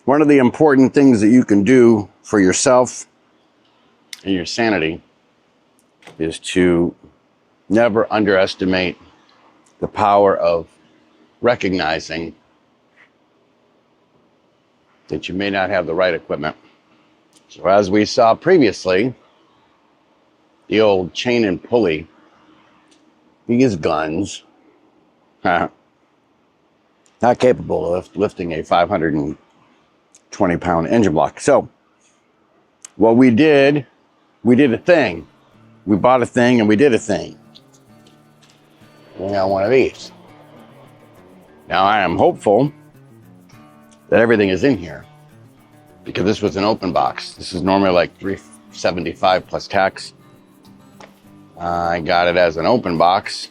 One of the important things that you can do for yourself and your sanity is to never underestimate the power of recognizing that you may not have the right equipment. So as we saw previously, the old chain and pulley, these guns, not capable of lifting a 520-pound engine block. So what we did a thing. We bought a thing and we did a thing. We got one of these. Now I am hopeful that everything is in here because this was an open box. This is normally like $375 plus tax. I got it as an open box.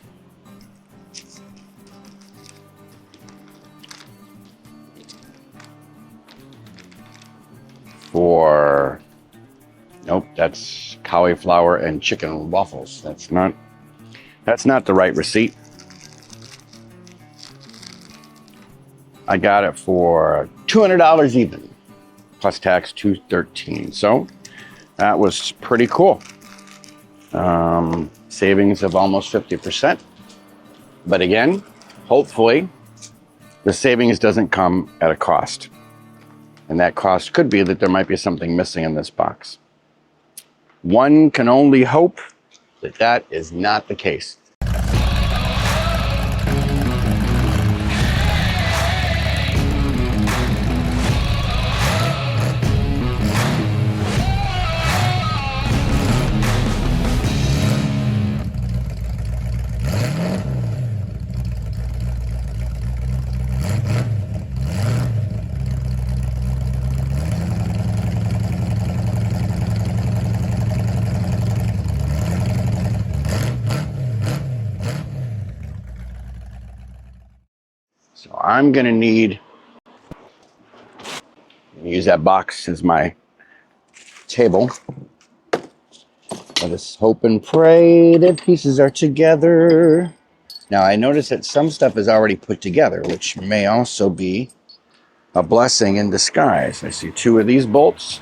For, nope, that's cauliflower and chicken waffles. That's not the right receipt. I got it for $200 even, plus tax $213. So that was pretty cool. Savings of almost 50%. But again, hopefully the savings doesn't come at a cost. And that cost could be that there might be something missing in this box. One can only hope that that is not the case. So I'm gonna need, use that box as my table. Let us hope and pray that pieces are together. Now I notice that some stuff is already put together, which may also be a blessing in disguise. I see 2 of these bolts.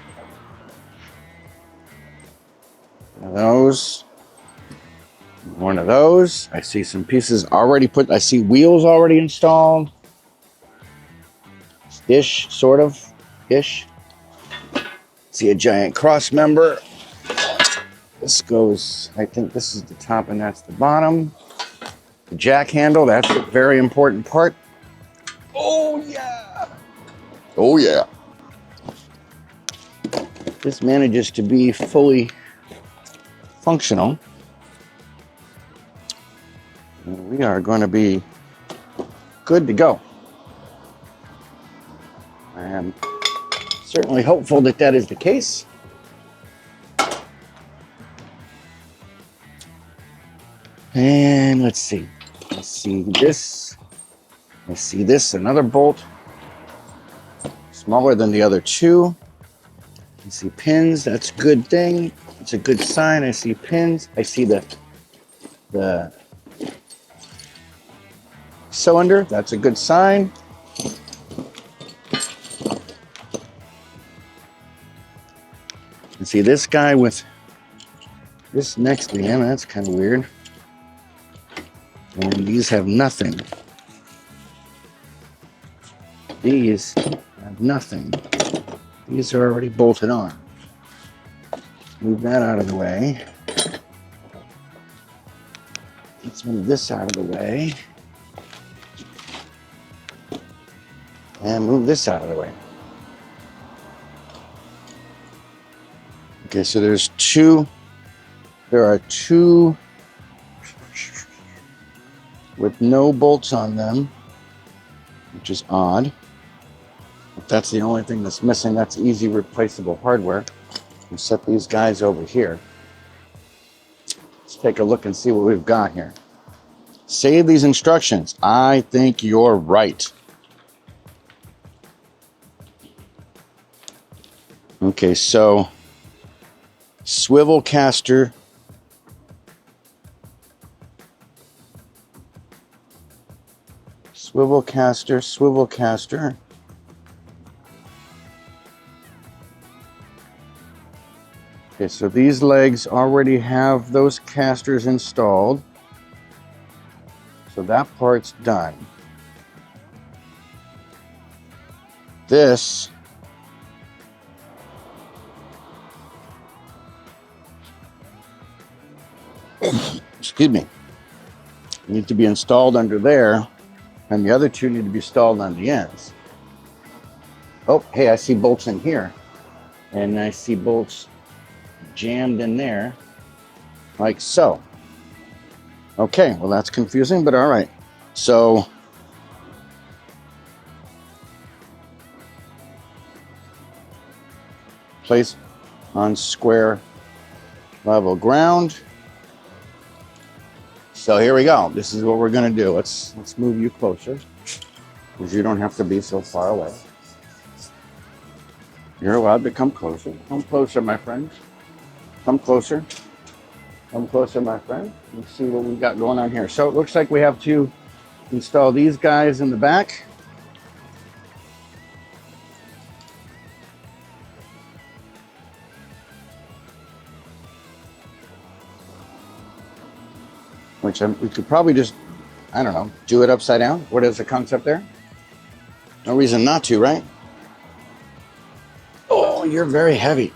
One of those. One of those. I see some pieces already put, I see wheels already installed. Ish, sort of, ish. See a giant cross member. This goes, I think this is the top and that's the bottom. The jack handle, that's a very important part. Oh yeah. Oh yeah. This manages to be fully functional. We are going to be good to go. I am certainly hopeful that that is the case. And let's see. I see this. I see this, another bolt. Smaller than the other 2. I see pins, that's a good thing. It's a good sign. I see pins. I see the cylinder, that's a good sign. And see this guy with this next to him, that's kind of weird. And these have nothing. These have nothing. These are already bolted on. Move that out of the way. Let's move this out of the way. And move this out of the way. Okay, so there are 2 with no bolts on them, which is odd. If that's the only thing that's missing, that's easy replaceable hardware. We'll set these guys over here. Let's take a look and see what we've got here. Save these instructions. I think you're right. Okay, so swivel caster. Swivel caster, swivel caster. Okay, so these legs already have those casters installed. So that part's done. This excuse me, need to be installed under there, and the other two need to be installed on the ends. Oh, hey, I see bolts in here, and I see bolts jammed in there, like so. Okay, well that's confusing, but all right. So place on square level ground. So here we go. This is what we're gonna do. Let's move you closer, because you don't have to be so far away. You're allowed to come closer. Come closer, my friend. Come closer. Come closer, my friend. Let's see what we got going on here. So it looks like we have to install these guys in the back. Which we could probably just, I don't know, do it upside down. What is the concept there? No reason not to, right? Oh, you're very heavy.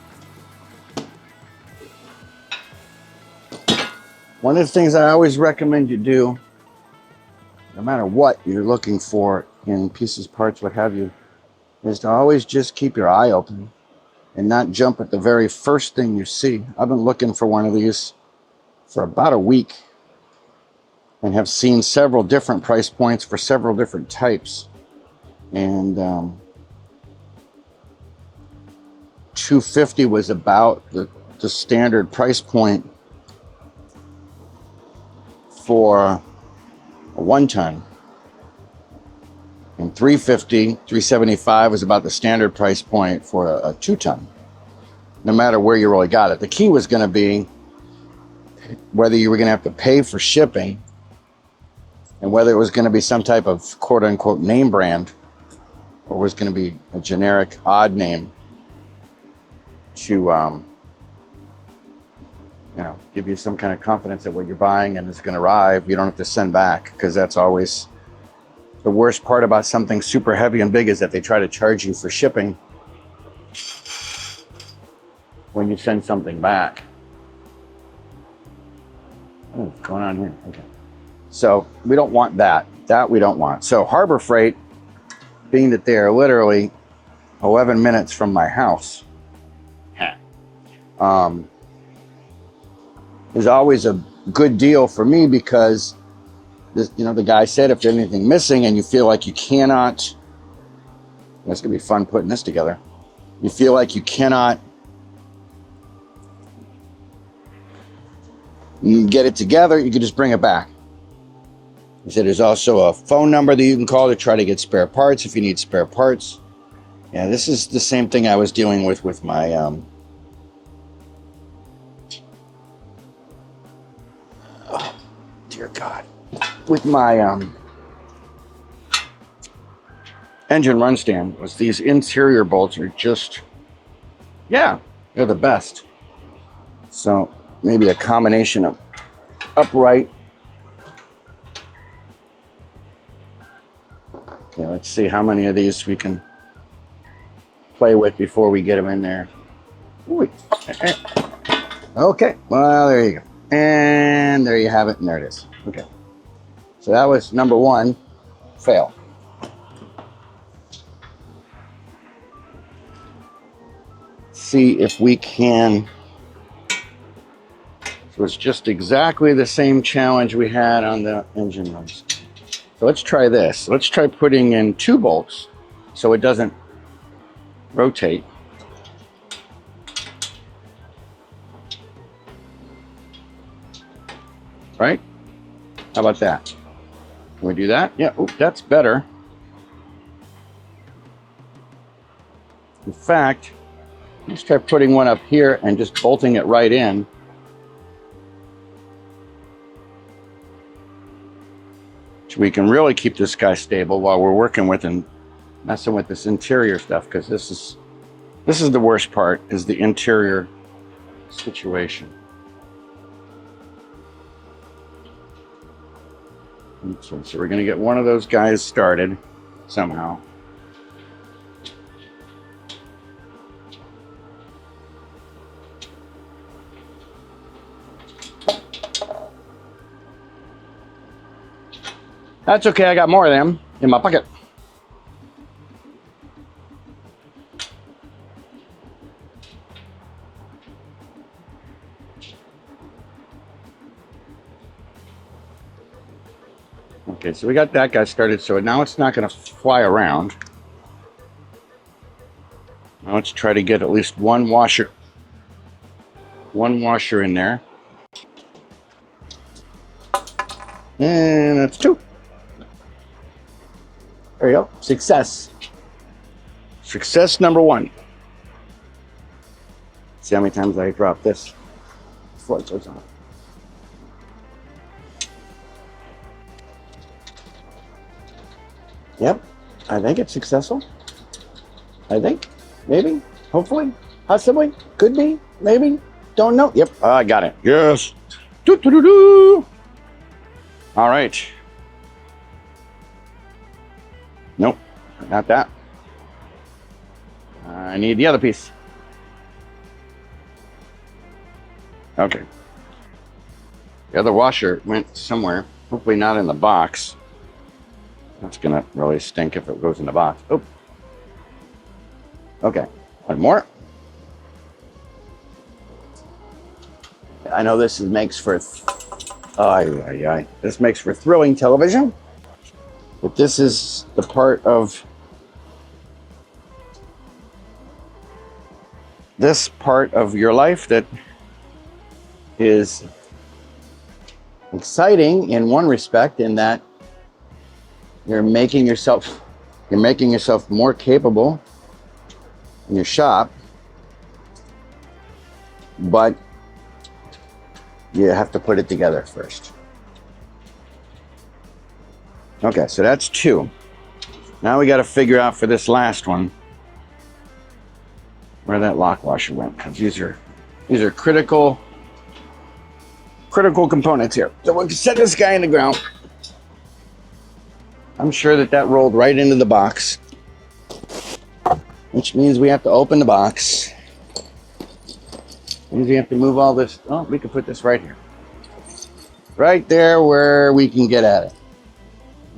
One of the things I always recommend you do, no matter what you're looking for in pieces, parts, what have you, is to always just keep your eye open and not jump at the very first thing you see. I've been looking for one of these for about a week and have seen several different price points for several different types. And $250 was about the standard price point for a 1-ton, and $350, $375 was about the standard price point for a 2-ton, no matter where you really got it. The key was going to be whether you were going to have to pay for shipping, and whether it was going to be some type of quote-unquote name brand, or was going to be a generic odd name to you know, give you some kind of confidence that what you're buying and it's going to arrive, you don't have to send back, because that's always the worst part about something super heavy and big, is that they try to charge you for shipping when you send something back. What's going on here? Okay. So we don't want that. That we don't want. So Harbor Freight, being that they are literally 11 minutes from my house, is always a good deal for me, because this, you know, the guy said if there's anything missing and you feel like you cannot, it's gonna be fun putting this together. You feel like you cannot get it together, you can just bring it back. He said there's also a phone number that you can call to try to get spare parts if you need spare parts. Yeah, this is the same thing I was dealing with my oh, dear God, with my engine run stand. Was these interior bolts are just, yeah, they're the best. So maybe a combination of upright. Okay, let's see how many of these we can play with before we get them in there. Ooh. Okay, well, there you go. And there you have it, and there it is. Okay. So that was number one, fail. See if we can. So it's just exactly the same challenge we had on the engine runs. So let's try this. Let's try putting in 2 bolts so it doesn't rotate. Right? How about that? Can we do that? Yeah, oh, that's better. In fact, let's try putting one up here and just bolting it right in. So we can really keep this guy stable while we're working with and messing with this interior stuff, because this is the worst part, is the interior situation. Okay, so we're going to get one of those guys started somehow. That's okay, I got more of them in my pocket. Okay, so we got that guy started, so now it's not going to fly around. Now let's try to get at least one washer in there. And that's two. There you go. Success. Success number one. See how many times I drop this before it goes on. Yep, I think it's successful. I think, maybe, hopefully, possibly, could be, maybe, don't know. Yep, I got it. Yes. Doo-doo-doo-doo. All right. Nope, not that. I need the other piece. Okay. The other washer went somewhere, hopefully not in the box. That's gonna really stink if it goes in the box. Oh. Okay, one more. I know this makes for, this makes for thrilling television, but this is the part of your life that is exciting in one respect, in that you're making yourself more capable in your shop, but you have to put it together first. Okay, so that's two. Now we got to figure out for this last one where that lock washer went, because these are critical components here. So we'll set this guy in the ground. I'm sure that rolled right into the box, which means we have to open the box. Means we have to move all this. Oh, we can put this right here. Right there where we can get at it.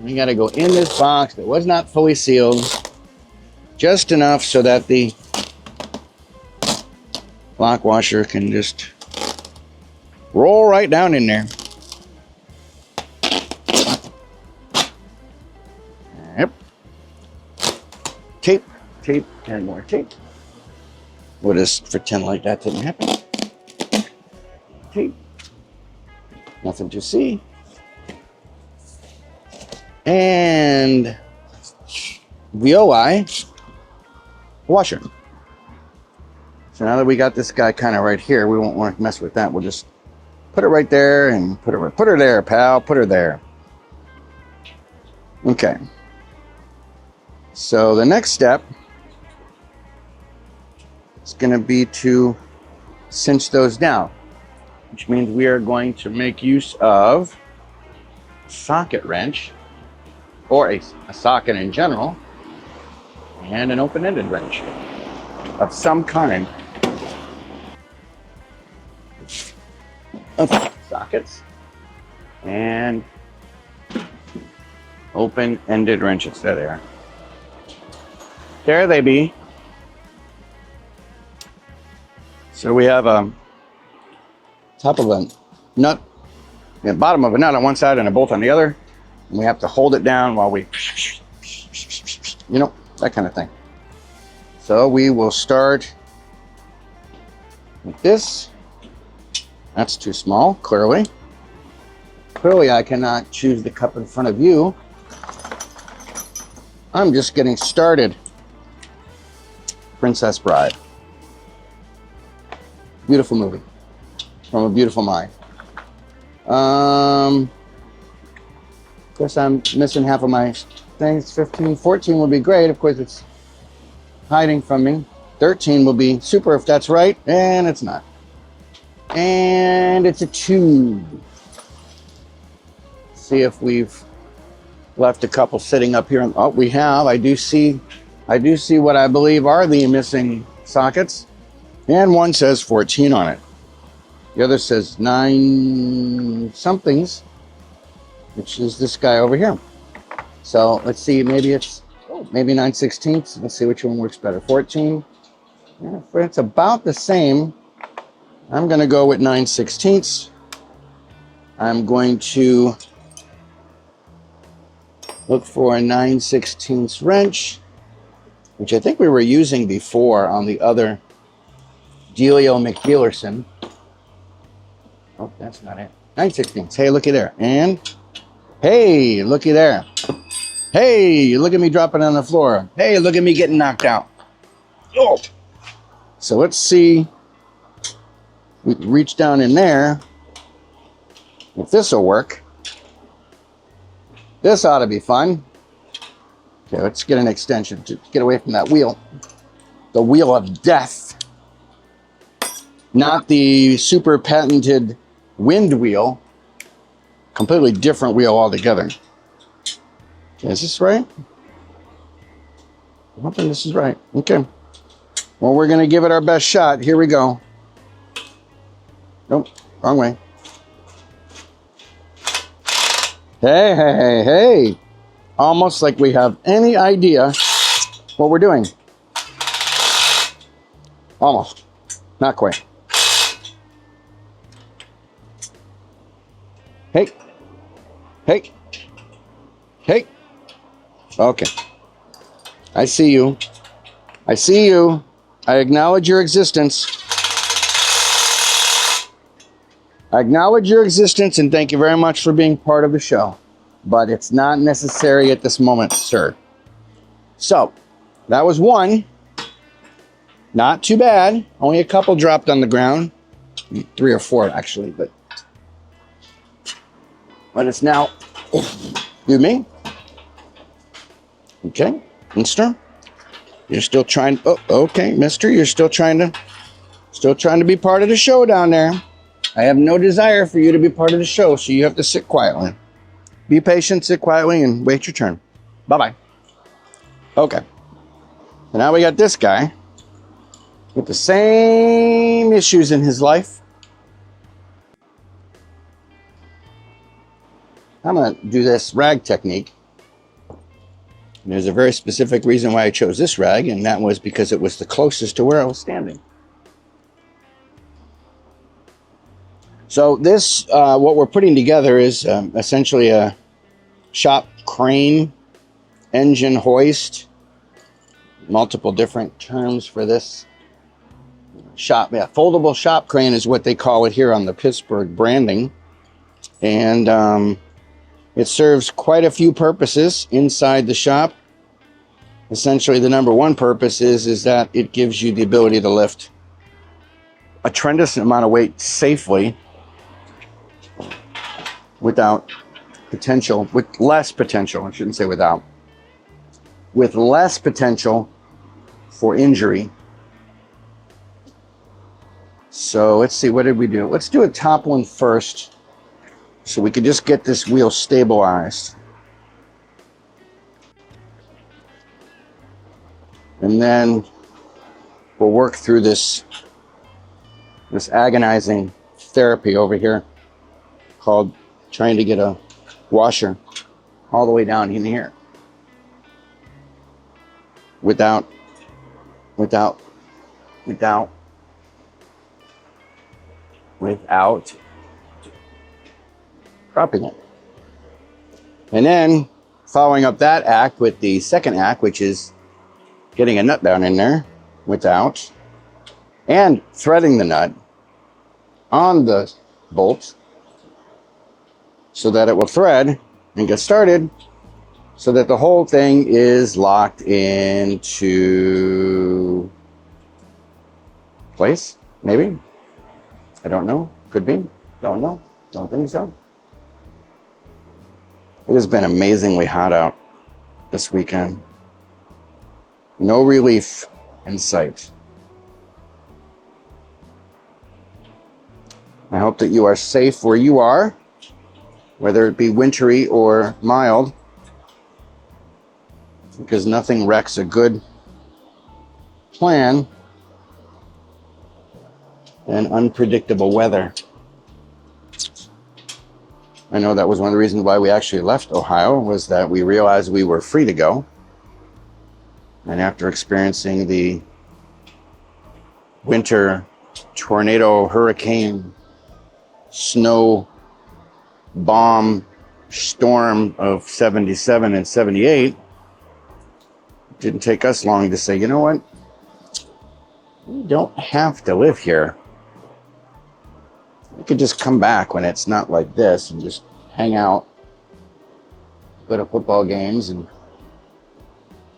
We got to go in this box that was not fully sealed, just enough so that the lock washer can just roll right down in there. Yep. Tape, and more tape. We'll just pretend like that didn't happen. Tape. Nothing to see. And VOI washer. So now that we got this guy kind of right here, we won't want to mess with that. We'll just put it right there and put her there, pal. Put her there. Okay. So the next step is going to be to cinch those down, which means we are going to make use of a socket wrench, or a socket in general, and an open-ended wrench of some kind. Okay, sockets and open-ended wrenches. There they are. There they be. So we have a top of a nut, the bottom of a nut on one side and a bolt on the other. And we have to hold it down while we, that kind of thing. So we will start with this. That's too small, clearly. Clearly I cannot choose the cup in front of you. I'm just getting started. Princess Bride. Beautiful movie. From a beautiful mind. Of course, I'm missing half of my things. 15, 14 would be great. Of course, it's hiding from me. 13 will be super if that's right, and it's not. And it's a 2. See if we've left a couple sitting up here. Oh, we have. I do see what I believe are the missing sockets. And one says 14 on it. The other says 9 somethings, which is this guy over here. So let's see, maybe it's, maybe 9/16. Let's see which one works better. 14. Yeah, it's about the same. I'm going to go with 9/16. I'm going to look for a 9/16 wrench, which I think we were using before on the other Delio McDealerson. Oh, that's not it. 9/16. Hey, looky there. And hey, looky there. Hey, look at me dropping on the floor. Hey, look at me getting knocked out. Oh. So let's see. We can reach down in there. If this will work. This ought to be fun. Okay, let's get an extension to get away from that wheel. The wheel of death. Not the super patented wind wheel. Completely different wheel altogether. Is this right? I'm hoping this is right. Okay. Well, we're going to give it our best shot. Here we go. Nope, wrong way. Hey, hey, hey, hey. Almost like we have any idea what we're doing. Almost. Not quite. Hey. Hey. Hey. Okay. I see you. I see you. I acknowledge your existence. I acknowledge your existence and thank you very much for being part of the show. But it's not necessary at this moment, sir. So, that was one. Not too bad. Only a couple dropped on the ground. 3 or 4 actually, but it's now. Excuse me. Okay, mister. You're still trying. Oh, okay, mister. You're still trying to be part of the show down there. I have no desire for you to be part of the show, so you have to sit quietly. Be patient, sit quietly, and wait your turn. Bye-bye. Okay. So now we got this guy with the same issues in his life. I'm going to do this rag technique. And there's a very specific reason why I chose this rag, and that was because it was the closest to where I was standing. So this, what we're putting together is essentially a shop crane, engine hoist, multiple different terms for this shop. Yeah, foldable shop crane is what they call it here on the Pittsburgh branding. And it serves quite a few purposes inside the shop. Essentially, the number one purpose is that it gives you the ability to lift a tremendous amount of weight safely without potential, with less potential, I shouldn't say without, with less potential for injury. So let's see, what did we do? Let's do a top one first so we can just get this wheel stabilized. And then we'll work through this agonizing therapy over here called trying to get a washer all the way down in here without dropping it. And then following up that act with the second act, which is getting a nut down in there without, and threading the nut on the bolt so that it will thread and get started, so that the whole thing is locked into place, maybe. I don't know. Could be. Don't know. Don't think so. It has been amazingly hot out this weekend. No relief in sight. I hope that you are safe where you are, whether it be wintry or mild, because nothing wrecks a good plan than unpredictable weather. I know that was one of the reasons why we actually left Ohio, was that we realized we were free to go. And after experiencing the winter tornado, hurricane, snow bomb storm of 77 and 78, it didn't take us long to say, you know what? We don't have to live here. We could just come back when it's not like this and just hang out, go to football games, and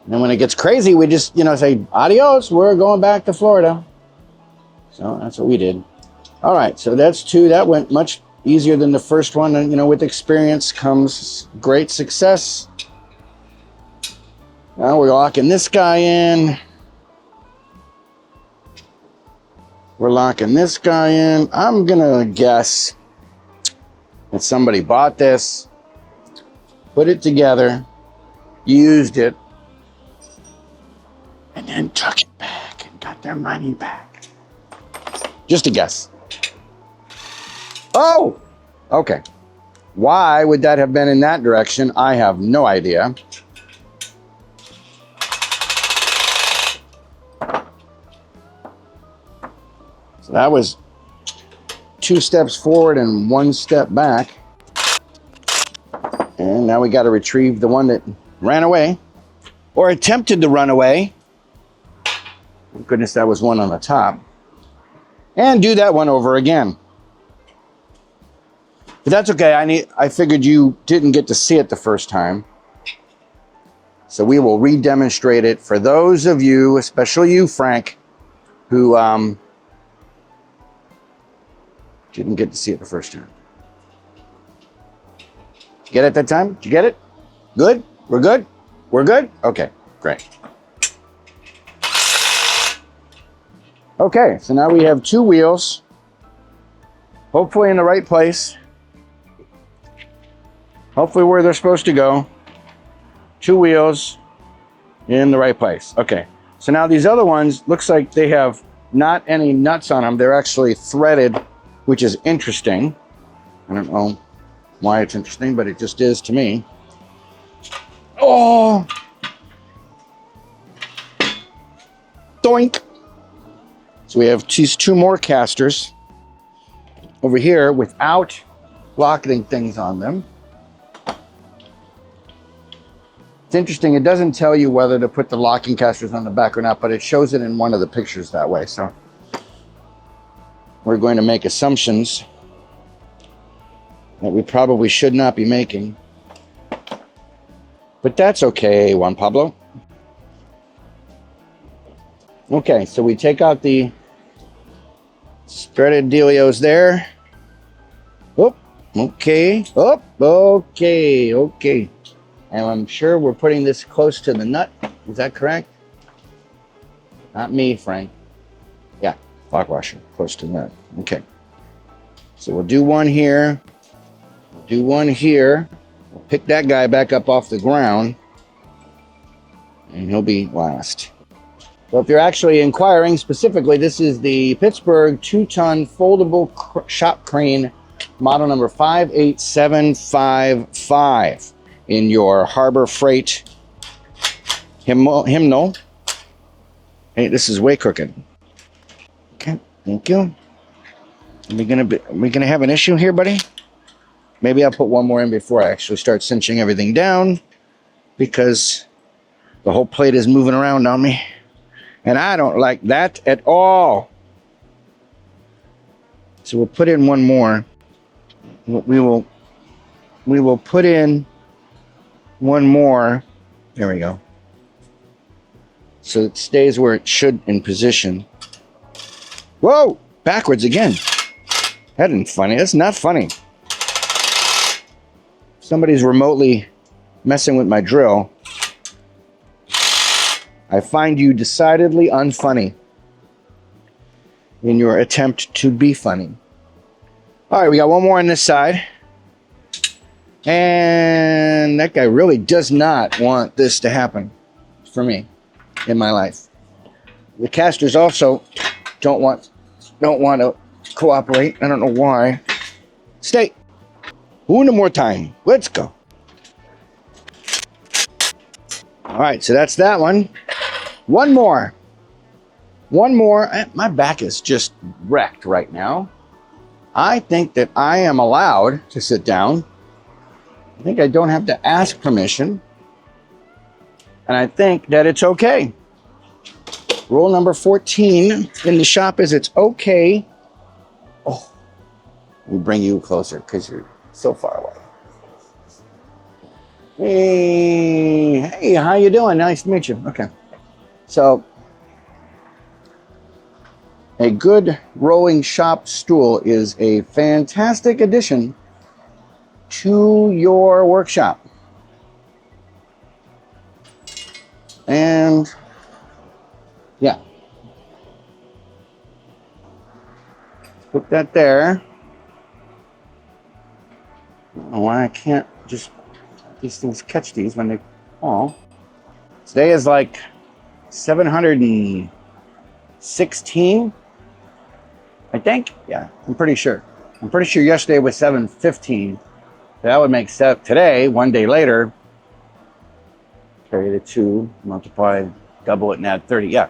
then when it gets crazy, we just, say, adios, we're going back to Florida. So that's what we did. All right, so that's 2. That went much easier than the first one. And, with experience comes great success. Now we're locking this guy in. We're locking this guy in. I'm gonna guess that somebody bought this, put it together, used it, and then took it back and got their money back. Just a guess. Oh, okay. Why would that have been in that direction? I have no idea. So that was 2 steps forward and 1 step back. And now we got to retrieve the one that ran away or attempted to run away. Thank goodness that was one on the top. And do that one over again. But that's okay. I figured you didn't get to see it the first time. So we will re-demonstrate it for those of you, especially you, Frank, who didn't get to see it the first time. Did you get it that time? Did you get it? Good? We're good? We're good? Okay, great. Okay, so now we have 2 wheels, hopefully in the right place. Hopefully where they're supposed to go. 2 wheels in the right place. Okay, so now these other ones, looks like they have not any nuts on them. They're actually threaded, which is interesting. I don't know why it's interesting, but it just is to me. Oh! Doink! So we have these 2 more casters over here without locking things on them. It's interesting, it doesn't tell you whether to put the locking casters on the back or not, but it shows it in one of the pictures that way. So we're going to make assumptions that we probably should not be making. But that's okay, Juan Pablo. Okay, so we take out the threaded dealios there. Oh, okay. Oh, okay, okay. And I'm sure we're putting this close to the nut. Is that correct? Not me, Frank. Yeah, lock washer, close to the nut. Okay. So we'll do one here. We'll do one here. We'll pick that guy back up off the ground. And he'll be last. So if you're actually inquiring specifically, this is the Pittsburgh 2-ton foldable shop crane, model number 58755 in your Harbor Freight hymnal. Hey, this is way crooked. Okay, thank you. Are we gonna have an issue here, buddy? Maybe I'll put one more in before I actually start cinching everything down, because the whole plate is moving around on me. And I don't like that at all. So we'll put in one more. We will put in one more. There we go. So it stays where it should in position. Whoa! Backwards again. That isn't funny. That's not funny. Somebody's remotely messing with my drill. I find you decidedly unfunny in your attempt to be funny. All right, we got one more on this side. And that guy really does not want this to happen for me in my life. The casters also don't want to cooperate. I don't know why. Stay. One more time. Let's go. All right, so that's that one. One more. One more. My back is just wrecked right now. I think that I am allowed to sit down. I think I don't have to ask permission. And I think that it's okay. Rule number 14 in the shop is it's okay. Oh, we bring you closer because you're so far away. Hey, how you doing? Nice to meet you. Okay. So, a good rolling shop stool is a fantastic addition to your workshop. And yeah, put that there. I don't know why I can't just these things catch these when they fall. Today is like 716, I think. Yeah, I'm pretty sure. I'm pretty sure yesterday was 715. That would make today, one day later, carry the 2, multiply, double it, and add 30. Yeah,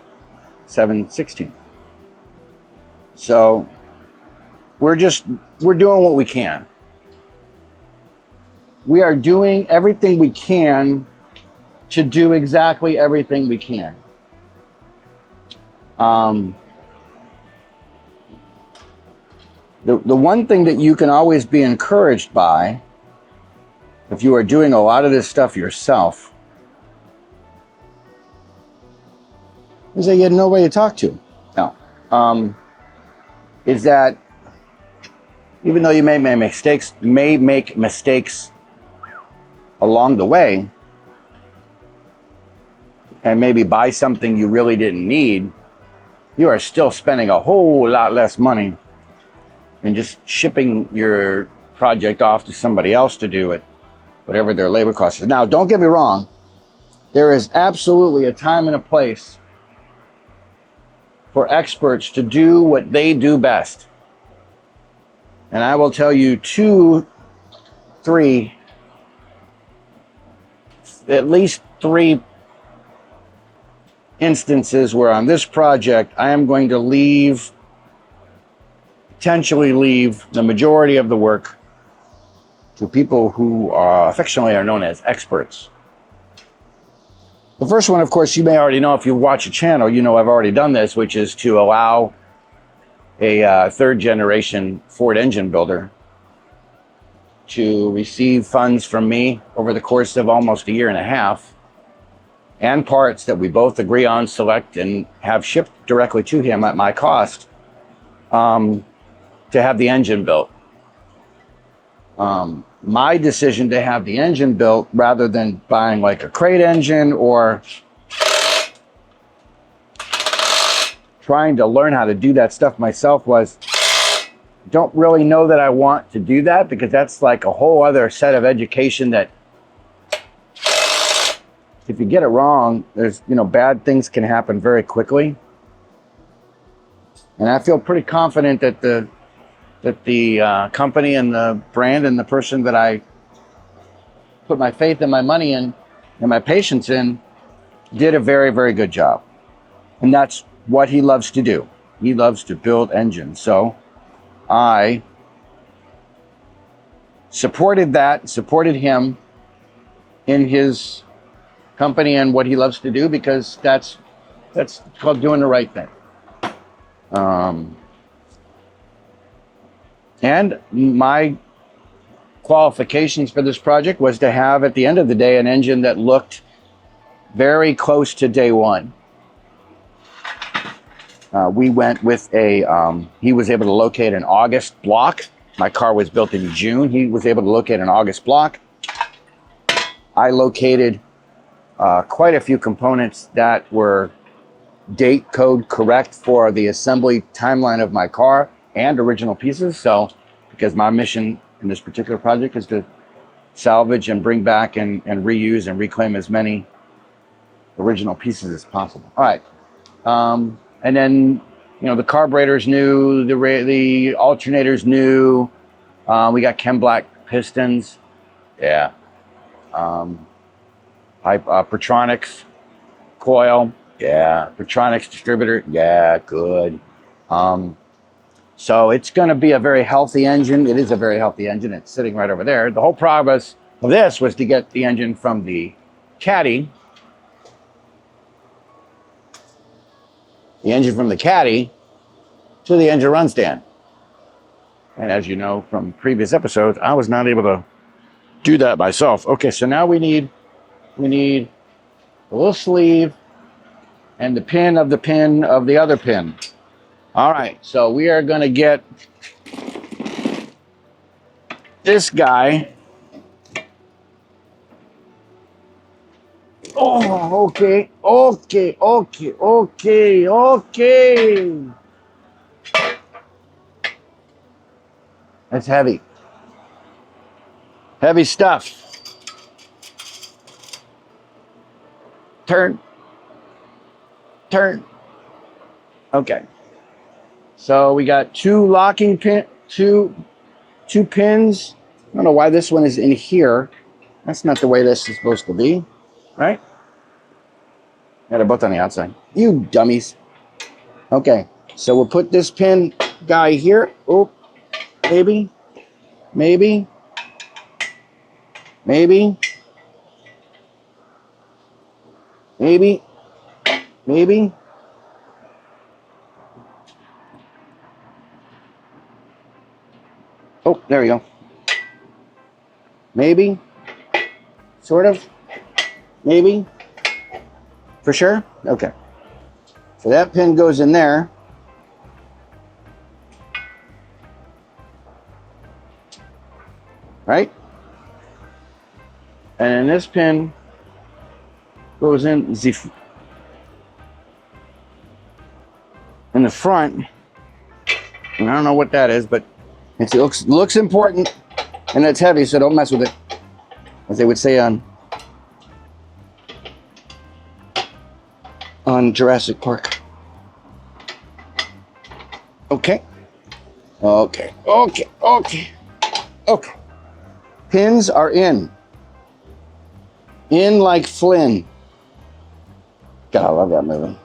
716. So we're doing what we can. We are doing everything we can to do exactly everything we can. The one thing that you can always be encouraged by, if you are doing a lot of this stuff yourself, is that you had nobody to talk to. No. Is that even though you may make mistakes along the way, and maybe buy something you really didn't need, you are still spending a whole lot less money than just shipping your project off to somebody else to do it, whatever their labor cost is. Now, don't get me wrong. There is absolutely a time and a place for experts to do what they do best. And I will tell you at least three instances where on this project, I am going to potentially leave the majority of the work to people who affectionately are known as experts. The first one, of course, you may already know if you watch the channel, you know I've already done this, which is to allow a third generation Ford engine builder to receive funds from me over the course of almost a year and a half, and parts that we both agree on, select, and have shipped directly to him at my cost, to have the engine built. My decision to have the engine built rather than buying like a crate engine or trying to learn how to do that stuff myself was, don't really know that I want to do that, because that's like a whole other set of education that if you get it wrong, there's, bad things can happen very quickly. And I feel pretty confident that the company and the brand and the person that I put my faith and my money in and my patience in did a very, very good job. And that's what he loves to do. He loves to build engines. So I supported him in his company and what he loves to do, because that's called doing the right thing. And my qualifications for this project was to have, at the end of the day, an engine that looked very close to day one. We went with he was able to locate an August block. My car was built in June. He was able to locate an August block. I located quite a few components that were date code correct for the assembly timeline of my car and original pieces. So because my mission in this particular project is to salvage and bring back and reuse and reclaim as many original pieces as possible. All right. And then, you know, the carburetor's new, the alternator's new. We got Chem Black pistons. Yeah. Pertronics coil. Yeah. Pertronics distributor. Yeah, good. So it's going to be a very healthy engine. It is a very healthy engine. It's sitting right over there. The whole progress of this was to get the engine from the Caddy. The engine from the Caddy to the engine run stand. And as you know from previous episodes, I was not able to do that myself. Okay, so now we need a little sleeve and the pin of the other pin. All right, so we are going to get this guy. Oh, okay. That's heavy. Heavy stuff. Turn. Okay. So we got two locking pin, two pins. I don't know why this one is in here. That's not the way this is supposed to be, right? Yeah, they're both on the outside. You dummies. Okay, so we'll put this pin guy here. Oh, maybe. Oh, there we go. Maybe. Sort of. Maybe. For sure? Okay. So that pin goes in there. Right? And then this pin goes in the front. And I don't know what that is, but it looks important, and it's heavy, so don't mess with it, as they would say on Jurassic Park. Okay. Pins are in like Flynn. God, I love that movie.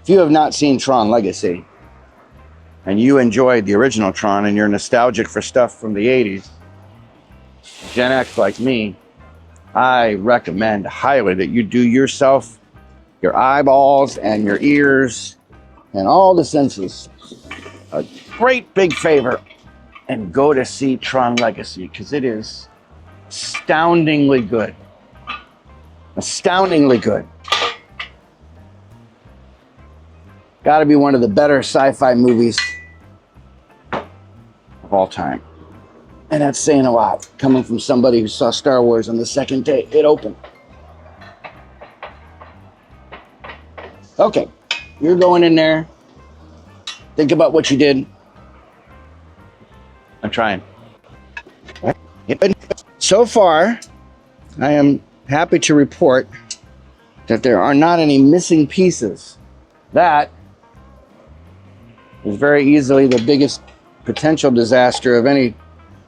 If you have not seen Tron Legacy, and you enjoyed the original Tron and you're nostalgic for stuff from the 80s, Gen X like me, I recommend highly that you do yourself, your eyeballs and your ears and all the senses a great big favor and go to see Tron Legacy, because it is astoundingly good. Astoundingly good. Got to be one of the better sci-fi movies of all time. And that's saying a lot, coming from somebody who saw Star Wars on the second day it opened. Okay, you're going in there. Think about what you did. I'm trying. So far, I am happy to report that there are not any missing pieces. That is very easily the biggest potential disaster of any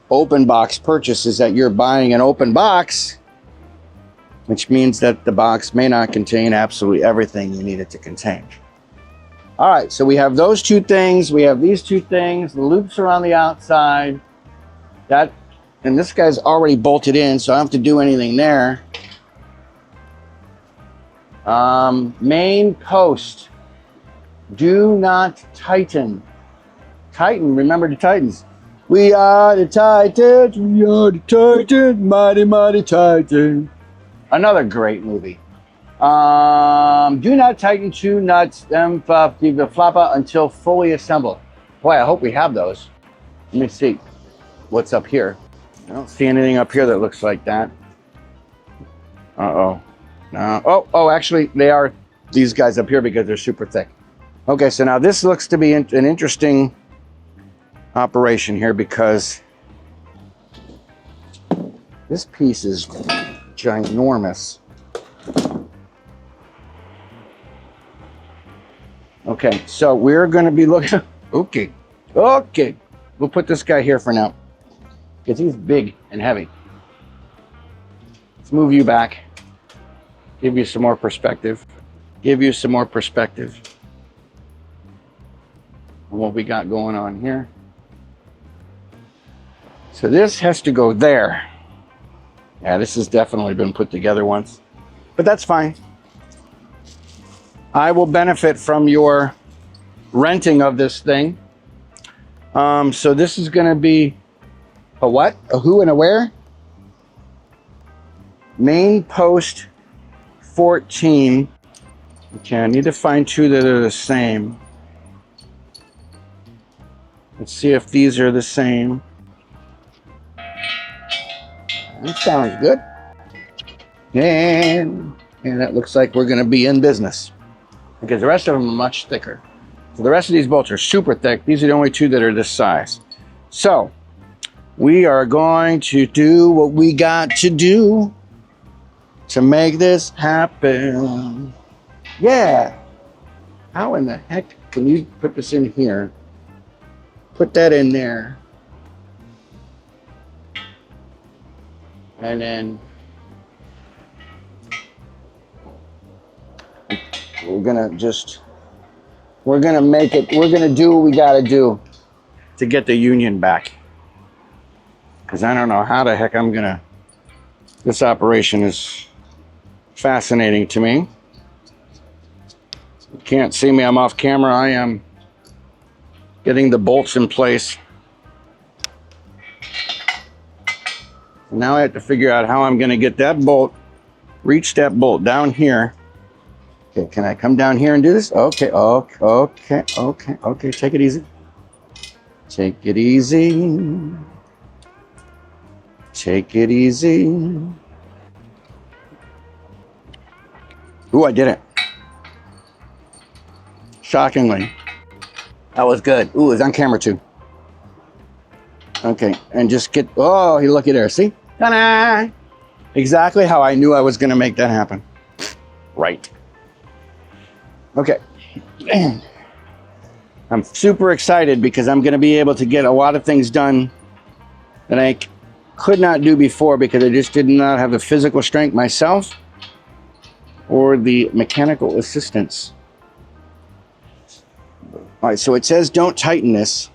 open box purchase, is that you're buying an open box, which means that the box may not contain absolutely everything you need it to contain. All right, so we have those two things. We have these two things. The loops are on the outside. And this guy's already bolted in, so I don't have to do anything there. Main post. Do not tighten. Tighten, remember the Titans. We are the Titans, we are the Titans, mighty, mighty Titans. Another great movie. Do not tighten two nuts, the flapper until fully assembled. Boy, I hope we have those. Let me see what's up here. I don't see anything up here that looks like that. Uh-oh. No. Oh, actually, they are these guys up here because they're super thick. Okay, so now this looks to be an interesting operation here because this piece is ginormous. Okay, so we're going to be looking. Okay, we'll put this guy here for now because he's big and heavy. Let's move you back, give you some more perspective, on what we got going on here. So this has to go there. Yeah, this has definitely been put together once, but that's fine. I will benefit from your renting of this thing. So this is going to be a what? A who and a where? Main post 14. Okay, I need to find two that are the same. Let's see if these are the same. That sounds good. And that looks like we're going to be in business because the rest of them are much thicker. So the rest of these bolts are super thick. These are the only two that are this size. So we are going to do what we got to do to make this happen. Yeah. How in the heck can you put this in here? Put that in there. And then we're gonna make it, we're gonna do what we gotta do to get the union back. Because I don't know how the heck I'm gonna, this operation is fascinating to me. You can't see me, I'm off camera. I am getting the bolts in place. Now I have to figure out how I'm gonna get that bolt, reach that bolt down here. Okay, can I come down here and do this? Okay, take it easy. Take it easy. Take it easy. Ooh, I did it. Shockingly. That was good. Ooh, it's on camera too. Okay, and just get, oh, you looky there, see? Ta-da! Exactly how I knew I was gonna make that happen. Right. Okay. I'm super excited because I'm gonna be able to get a lot of things done that I could not do before because I just did not have the physical strength myself or the mechanical assistance. All right, so it says don't tighten this.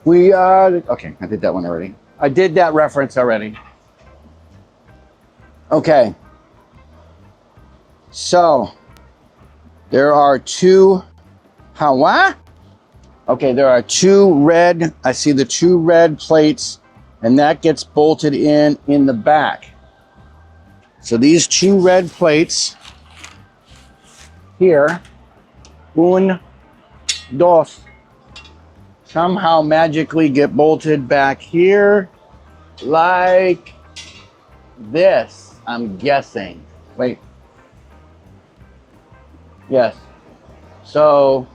Okay, I did that one already. I did that reference already. Okay. So, there are two, what? Okay, there are two red, I see the two red plates, and that gets bolted in the back. So these two red plates here, un, dos, somehow magically get bolted back here like this, I'm guessing. Wait. Yes. So,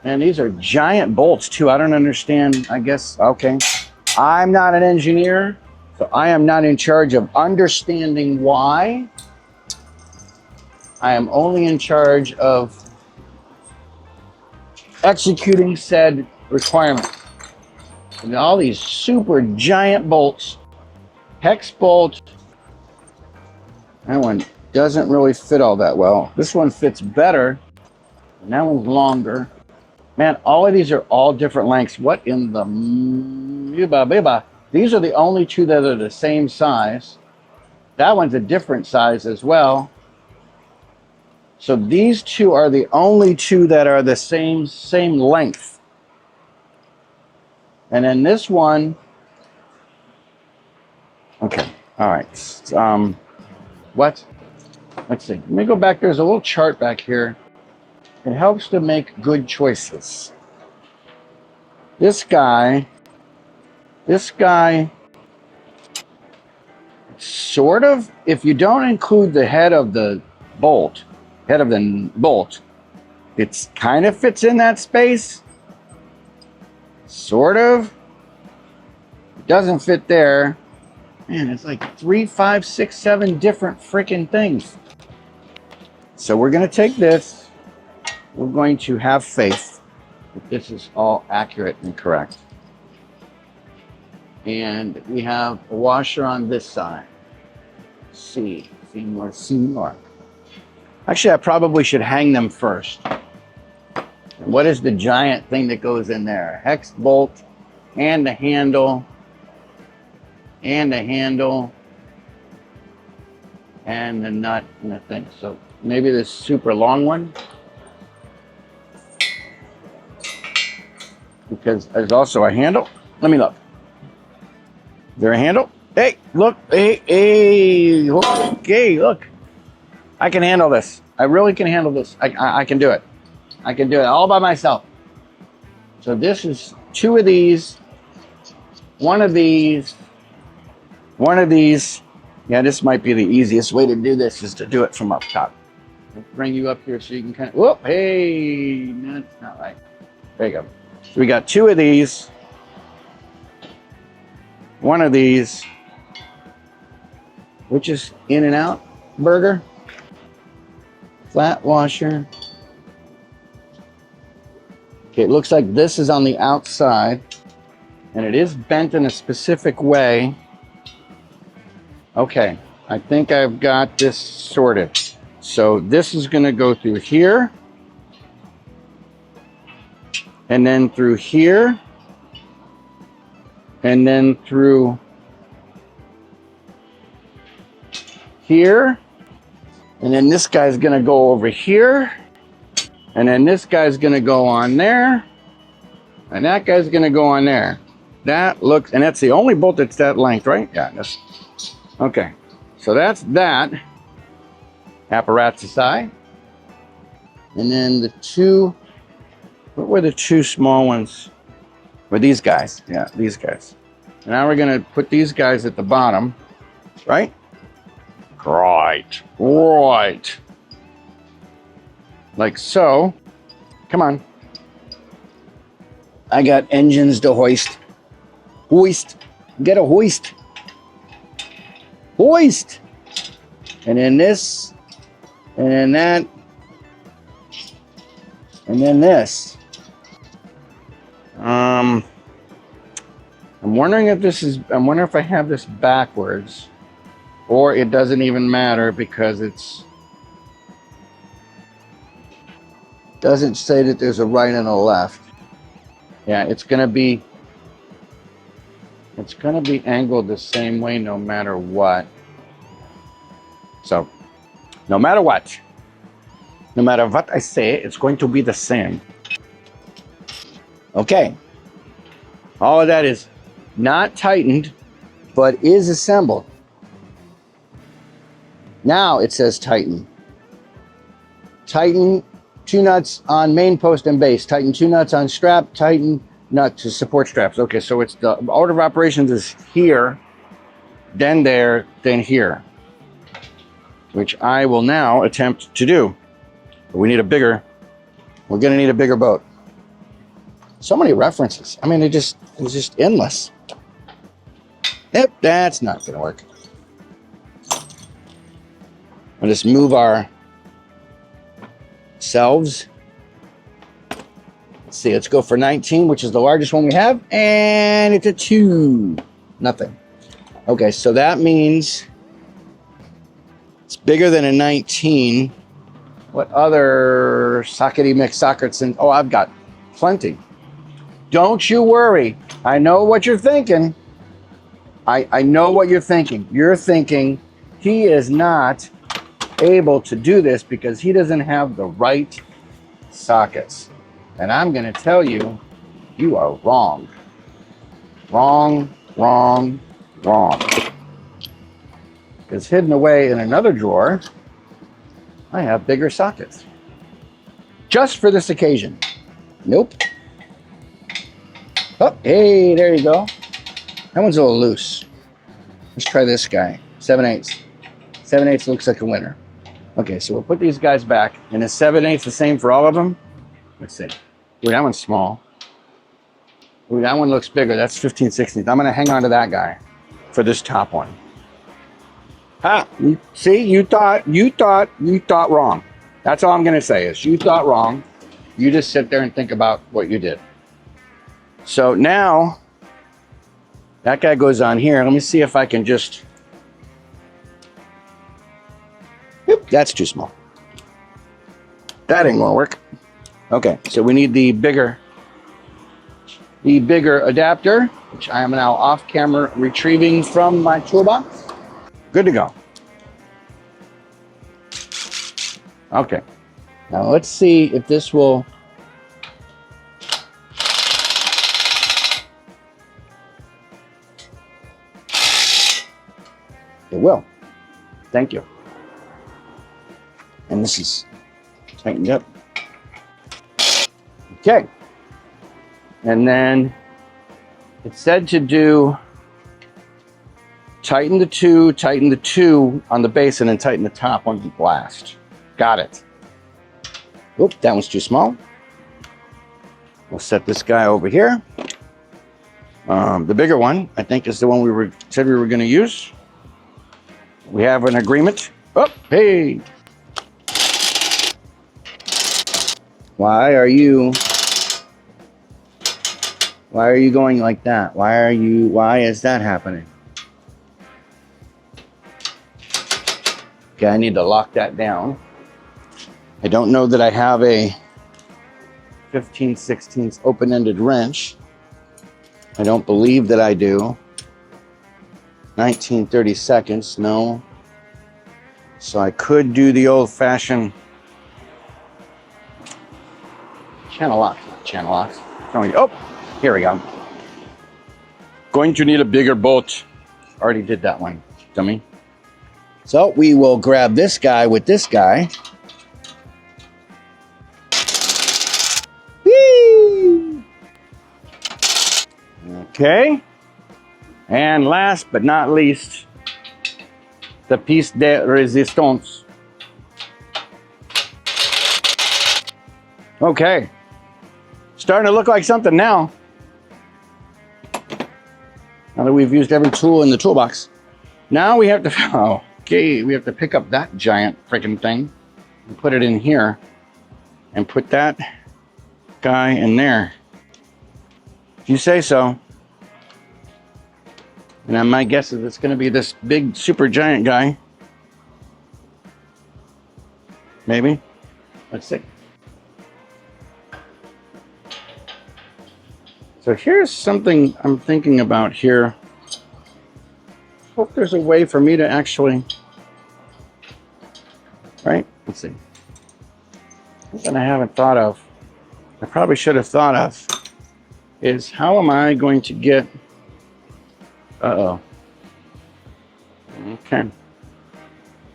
and these are giant bolts too. I don't understand, I guess, okay. I'm not an engineer, so I am not in charge of understanding why. I am only in charge of executing said requirement. And all these super giant bolts, hex bolt. That one doesn't really fit all that well. This one fits better, and that one's longer. Man, all of these are all different lengths. What in the biba? These are the only two that are the same size. That one's a different size as well. So these two are the only two that are the same length. And then this one, okay, all right. What? Let's see. Let me go back. There's a little chart back here. It helps to make good choices. This guy, sort of, if you don't include the head of the bolt, It's kind of fits in that space. Sort of. It doesn't fit there. Man, it's like 3, 5, 6, 7 different freaking things. So we're going to take this. We're going to have faith that this is all accurate and correct. And we have a washer on this side. See more. Actually, I probably should hang them first. What is the giant thing that goes in there? Hex bolt and the handle and the handle and the nut and the thing. So maybe this super long one, because there's also a handle. Let me look. Is there a handle? Hey, look. Hey, okay, look. I can handle this. I really can handle this. I can do it. I can do it all by myself. So this is 2 of these, 1 of these, 1 of these. Yeah, this might be the easiest way to do this, is to do it from up top. I'll bring you up here so you can kind of, whoop, hey, no, that's not right. There you go. So we got 2 of these, 1 of these, which is in and out burger, flat washer. Okay, it looks like this is on the outside, and it is bent in a specific way. Okay, I think I've got this sorted. So this is going to go through here, and then through here, and then through here, and then this guy's going to go over here. And then this guy's going to go on there. And that guy's going to go on there. That looks, and that's the only bolt that's that length, right? Yeah. That's, okay. So that's that apparatus aside. And then the 2, what were the 2 small ones? Were these guys? Yeah, these guys. And now we're going to put these guys at the bottom, right? Right. Right. Like so. Come on. I got engines to hoist. Hoist. Get a hoist. Hoist. And then this. And then that. And then this. I'm wondering if this is, I'm wondering if I have this backwards, or it doesn't even matter because it's, doesn't say that there's a right and a left. Yeah, it's gonna be angled the same way no matter what. So, no matter what I say, it's going to be the same. Okay. All of that is not tightened, but is assembled. Now it says tighten. Tighten 2 nuts on main post and base. Tighten 2 nuts on strap. Tighten nut to support straps. Okay, so it's the order of operations is here, then there, then here, which I will now attempt to do. But we need a bigger, we're gonna need a bigger boat. So many references. I mean, it's just endless. Yep, that's not gonna work. I'll just move our selves. Let's see, let's go for 19, which is the largest one we have, and it's a 2. Nothing. Okay, so that means it's bigger than a 19. What other sockety McSockets? And oh, I've got plenty. Don't you worry. I know what you're thinking. I know what you're thinking. You're thinking he is not able to do this because he doesn't have the right sockets. And I'm going to tell you, you are wrong. Wrong, wrong, wrong. Because hidden away in another drawer, I have bigger sockets. Just for this occasion. Nope. Oh, hey, there you go. That one's a little loose. Let's try this guy. 7/8. 7/8 looks like a winner. Okay, so we'll put these guys back. And is 7/8 the same for all of them? Let's see. Ooh, that one's small. Ooh, that one looks bigger. That's 15/16. I'm gonna hang on to that guy for this top one. Ah, see, you thought wrong. That's all I'm gonna say is you thought wrong. You just sit there and think about what you did. So now that guy goes on here. Let me see if I can just, Oop, that's too small. That ain't gonna work. Okay, so we need the bigger adapter, which I am now off camera retrieving from my toolbox. Good to go. Okay, now let's see if this will. It will. Thank you. And this is tightened up. Okay. And then it said to do tighten the two on the base, and then tighten the top on the blast. Got it. Oop, that one's too small. We'll set this guy over here. The bigger one, I think, is the one we said we were going to use. We have an agreement. Oh, hey. Why are you going like that? Why is that happening? Okay, I need to lock that down. I don't know that I have a 15/16 open-ended wrench. I don't believe that I do. 19/32, no. So I could do the old-fashioned channel locks. Oh, here we go. Going to need a bigger bolt. Already did that one, dummy. So we will grab this guy with this guy. Whee! Okay. And last but not least, the piece de resistance. Okay. Starting to look like something now. Now that we've used every tool in the toolbox. Now we have to, we have to pick up that giant freaking thing and put it in here and put that guy in there. If you say so. And my guess is it's going to be this big super giant guy. Maybe. Let's see. So here's something I'm thinking about here. Hope there's a way for me to actually, right? Let's see. Something I haven't thought of, I probably should have thought of, is how am I going to get, okay.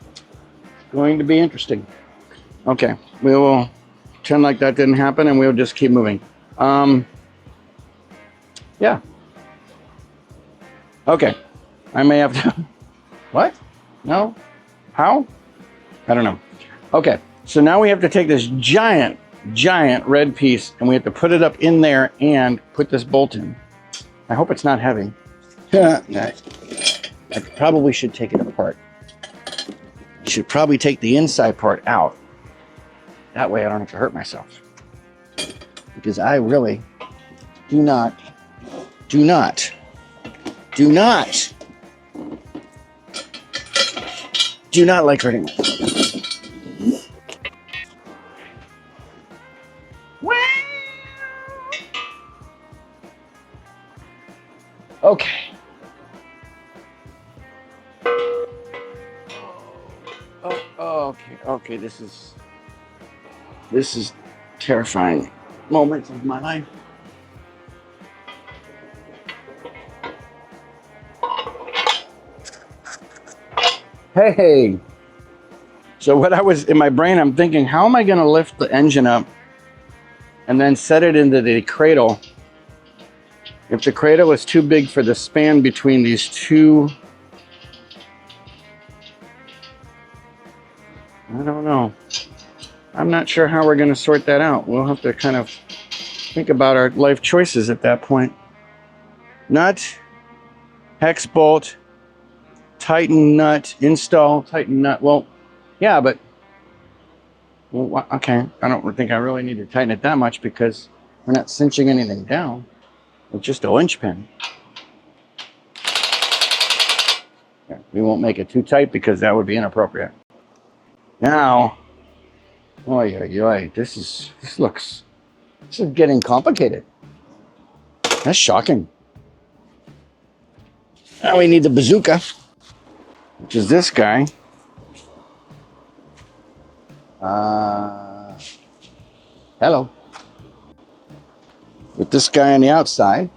It's going to be interesting. Okay, we will pretend like that didn't happen and we'll just keep moving. Yeah. Okay. I may have to. What? No? How? I don't know. Okay. So now we have to take this giant red piece and we have to put it up in there and put this bolt in. I hope it's not heavy. I probably should take it apart. I should probably take the inside part out. That way I don't have to hurt myself. Because I really do not like hurting myself. Okay. Okay, this is terrifying moment of my life. Hey, so what I was in my brain, I'm thinking, how am I going to lift the engine up and then set it into the cradle? If the cradle is too big for the span between these two, I don't know. I'm not sure how we're going to sort that out. We'll have to kind of think about our life choices at that point. Nut, hex bolt, tighten nut, install, tighten nut. Well, yeah, but, well, okay. I don't think I really need to tighten it that much because we're not cinching anything down. It's just a linch pin. Yeah, we won't make it too tight because that would be inappropriate. Now, this is getting complicated. That's shocking. Now we need the bazooka, which is this guy. Hello. With this guy on the outside.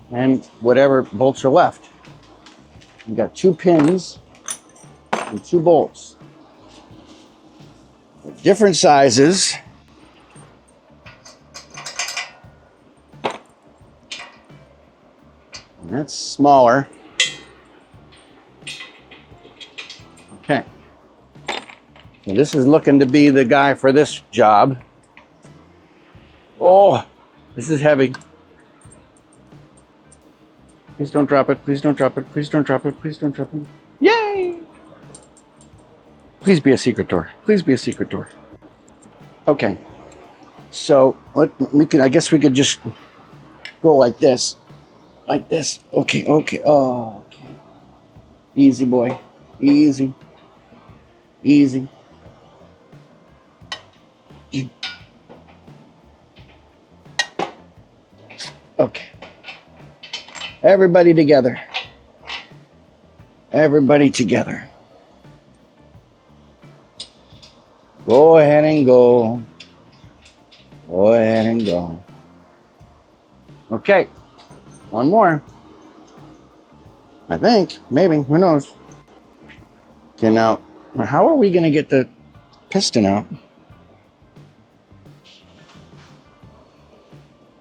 And whatever bolts are left. We've got 2 pins and 2 bolts. Different sizes. And that's smaller. Okay. So this is looking to be the guy for this job. Oh, this is heavy. Please don't drop it. Please don't drop it. Please don't drop it. Please don't drop it. Yay! Please be a secret door. Please be a secret door. Okay. So I guess we could just go like this. Like this. Okay, okay. Oh, okay. Easy, boy. Easy. Easy. Okay. Everybody together. Everybody together. Go ahead and go. Go ahead and go. Okay. One more. I think. Maybe. Who knows? Okay, now, how are we going to get the piston out?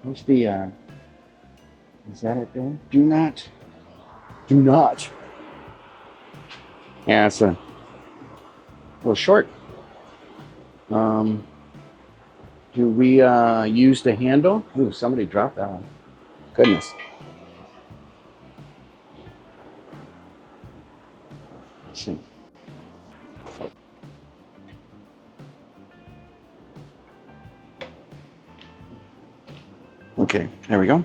What's the, is that it there? Do not. Yeah, it's a little short. Do we use the handle? Ooh, somebody dropped that one. Goodness. Let's see. Okay, there we go.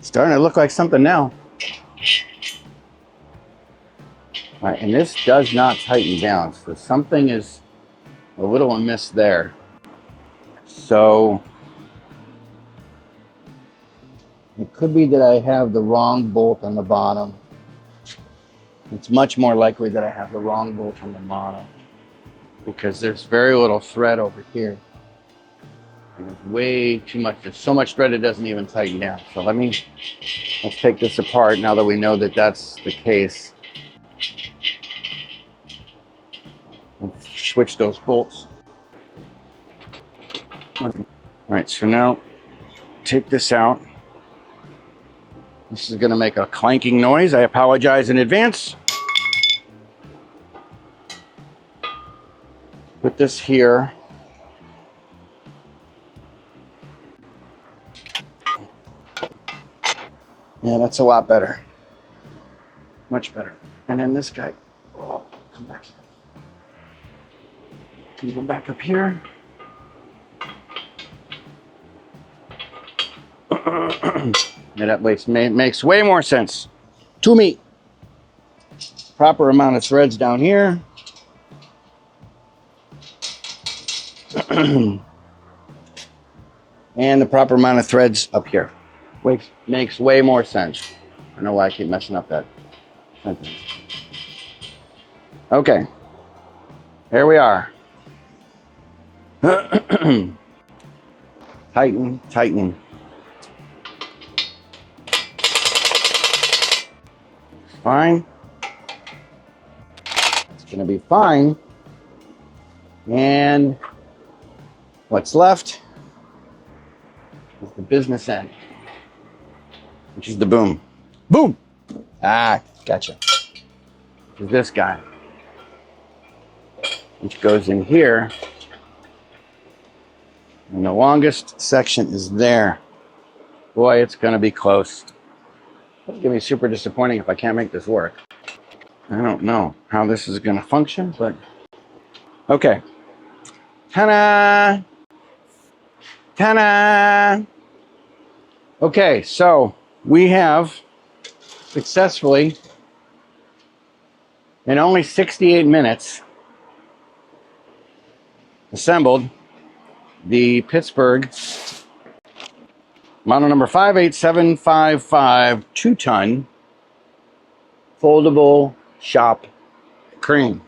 Starting to look like something now. All right, and this does not tighten down, so something is a little amiss there. So it could be that I have the wrong bolt on the bottom. It's much more likely that I have the wrong bolt on the bottom because there's very little thread over here. There's way too much. There's so much thread it doesn't even tighten down. So let's take this apart now that we know that that's the case. Let's switch those bolts. All right, so now take this out. This is going to make a clanking noise. I apologize in advance. Put this here. Yeah, that's a lot better. Much better. And then this guy. Oh, come back here. Can you go back up here? Yeah, that makes way more sense to me. Proper amount of threads down here. And the proper amount of threads up here. Makes way more sense. I don't know why I keep messing up that sentence. Okay. Here we are. Tighten, tighten. Fine. It's gonna be fine. And what's left is the business end, which is the boom. Boom! Ah, gotcha. Which is this guy, which goes in here. And the longest section is there. Boy, it's gonna be close. It's gonna be super disappointing if I can't make this work. I don't know how this is gonna function, but okay. Ta-da! Ta-da! Okay, so we have successfully, in only 68 minutes, assembled the Pittsburgh model number 58755 2-ton foldable shop crane.